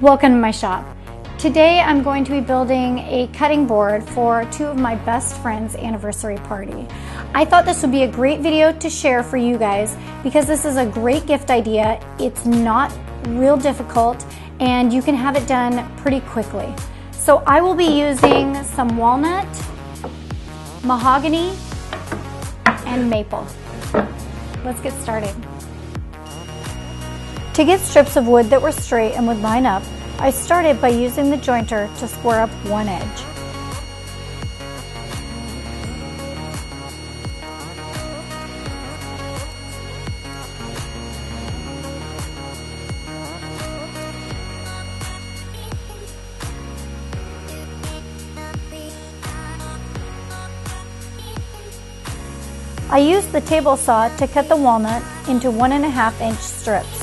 Welcome to my shop. Today I'm going to be building a cutting board for two of my best friends' anniversary party. I thought this would be a great video to share for you guys because this is a great gift idea. It's not real difficult and you can have it done pretty quickly. So I will be using some walnut, mahogany, and maple. Let's get started. To get strips of wood that were straight and would line up, I started by using the jointer to square up one edge. I used the table saw to cut the walnut into 1.5 inch strips.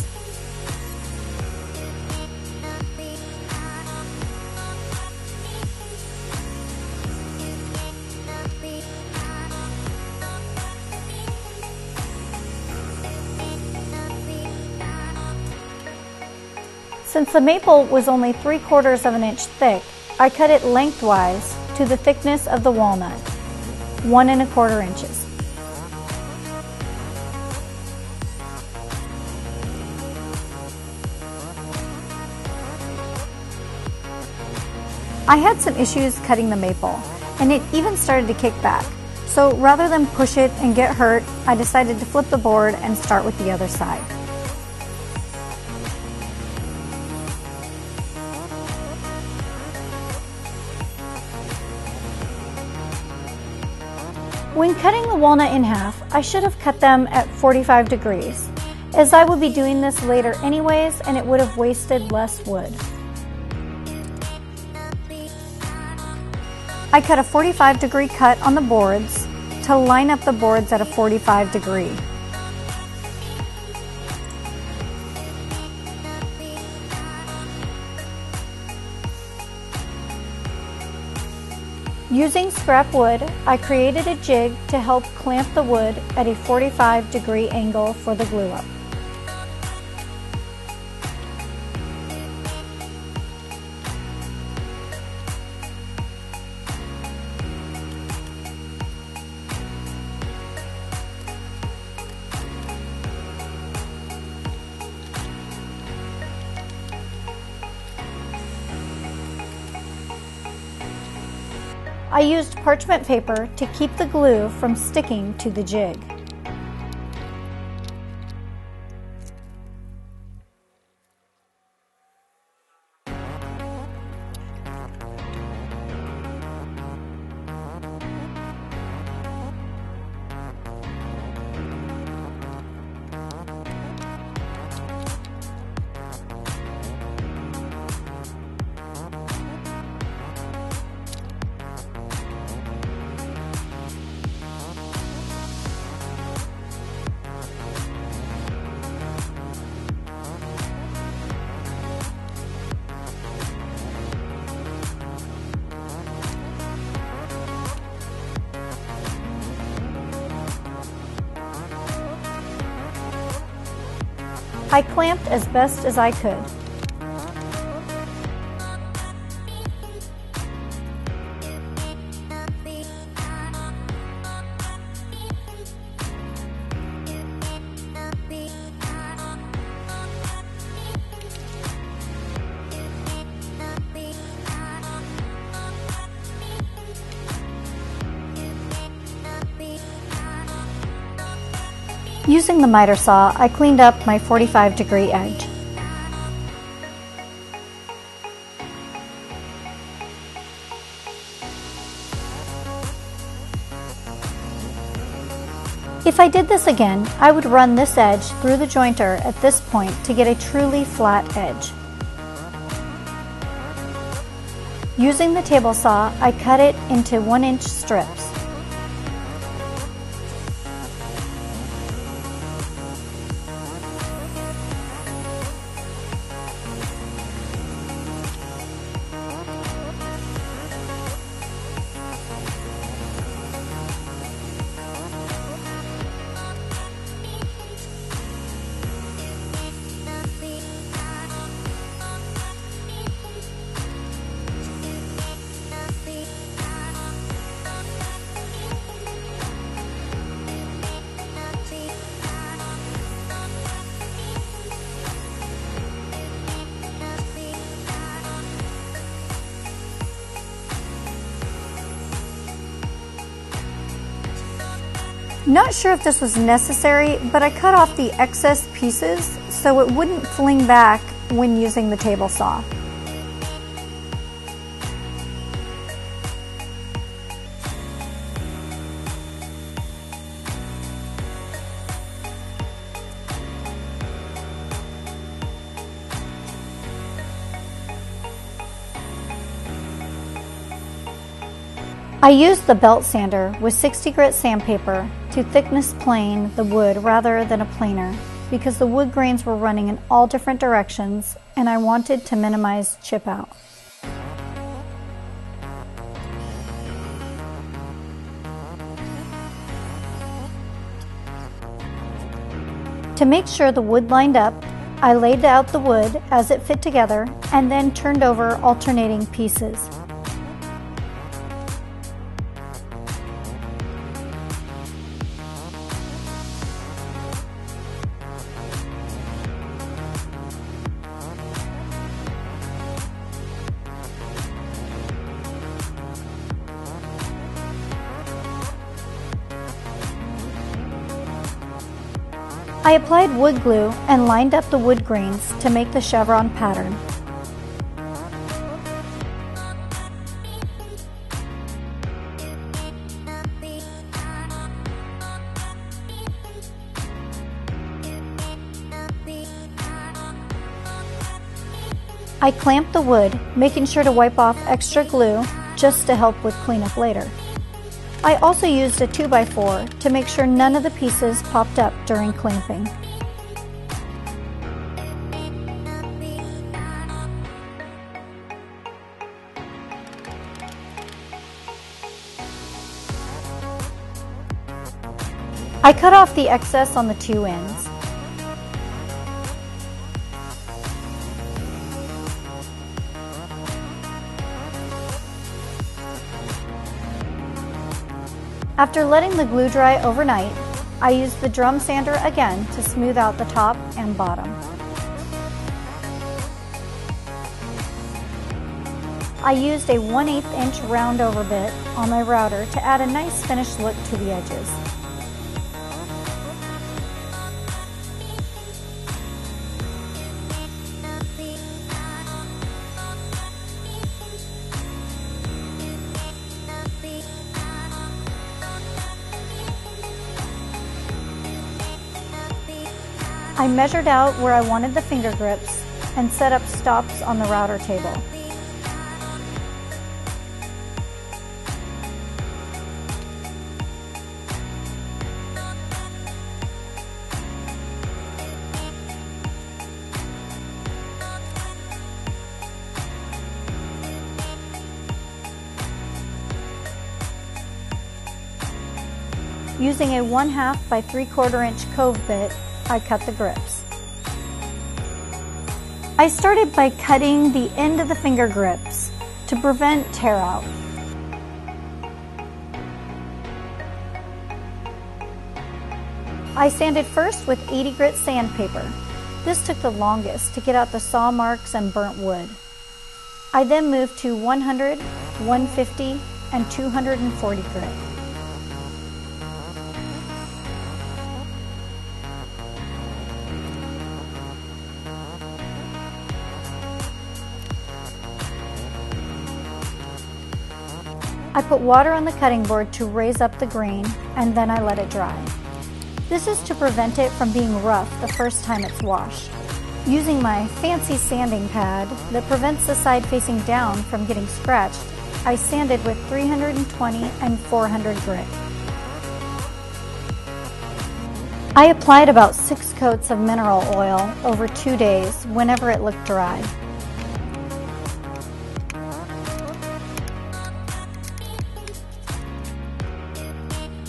Since the maple was only 3/4 of an inch thick, I cut it lengthwise to the thickness of the walnut, 1¼ inches. I had some issues cutting the maple, and it even started to kick back. So rather than push it and get hurt, I decided to flip the board and start with the other side. When cutting the walnut in half, I should have cut them at 45 degrees, as I would be doing this later anyways and it would have wasted less wood. I cut a 45-degree cut on the boards to line up the boards at a 45-degree. Using scrap wood, I created a jig to help clamp the wood at a 45-degree angle for the glue up. I used parchment paper to keep the glue from sticking to the jig. I clamped as best as I could. Using the miter saw, I cleaned up my 45-degree edge. If I did this again, I would run this edge through the jointer at this point to get a truly flat edge. Using the table saw, I cut it into 1-inch strips. Not sure if this was necessary, but I cut off the excess pieces so it wouldn't fling back when using the table saw. I used the belt sander with 60 grit sandpaper to thickness plane the wood rather than a planer because the wood grains were running in all different directions and I wanted to minimize chip out. To make sure the wood lined up, I laid out the wood as it fit together and then turned over alternating pieces. I applied wood glue and lined up the wood grains to make the chevron pattern. I clamped the wood, making sure to wipe off extra glue just to help with cleanup later. I also used a 2x4 to make sure none of the pieces popped up during clamping. I cut off the excess on the two ends. After letting the glue dry overnight, I used the drum sander again to smooth out the top and bottom. I used a 1/8 inch round over bit on my router to add a nice finished look to the edges. I measured out where I wanted the finger grips and set up stops on the router table. Using a 1/2 by 3/4 inch cove bit, I cut the grips. I started by cutting the end of the finger grips to prevent tear out. I sanded first with 80 grit sandpaper. This took the longest to get out the saw marks and burnt wood. I then moved to 100, 150, and 240 grit. I put water on the cutting board to raise up the grain, and then I let it dry. This is to prevent it from being rough the first time it's washed. Using my fancy sanding pad that prevents the side facing down from getting scratched, I sanded with 320 and 400 grit. I applied about 6 coats of mineral oil over 2 days whenever it looked dry.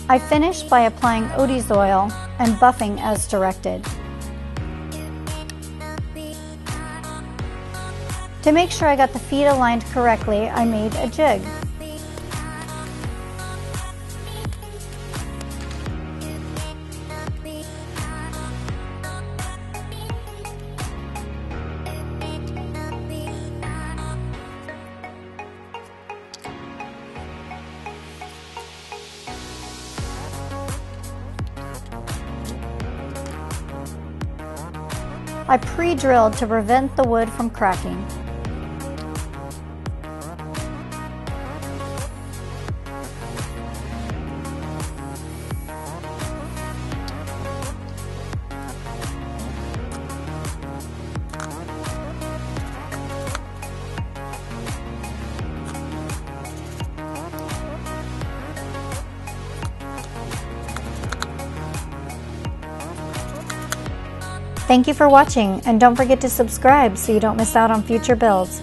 I finished by applying Odie's oil and buffing as directed. To make sure I got the feet aligned correctly, I made a jig. I pre-drilled to prevent the wood from cracking. Thank you for watching, and don't forget to subscribe so you don't miss out on future builds.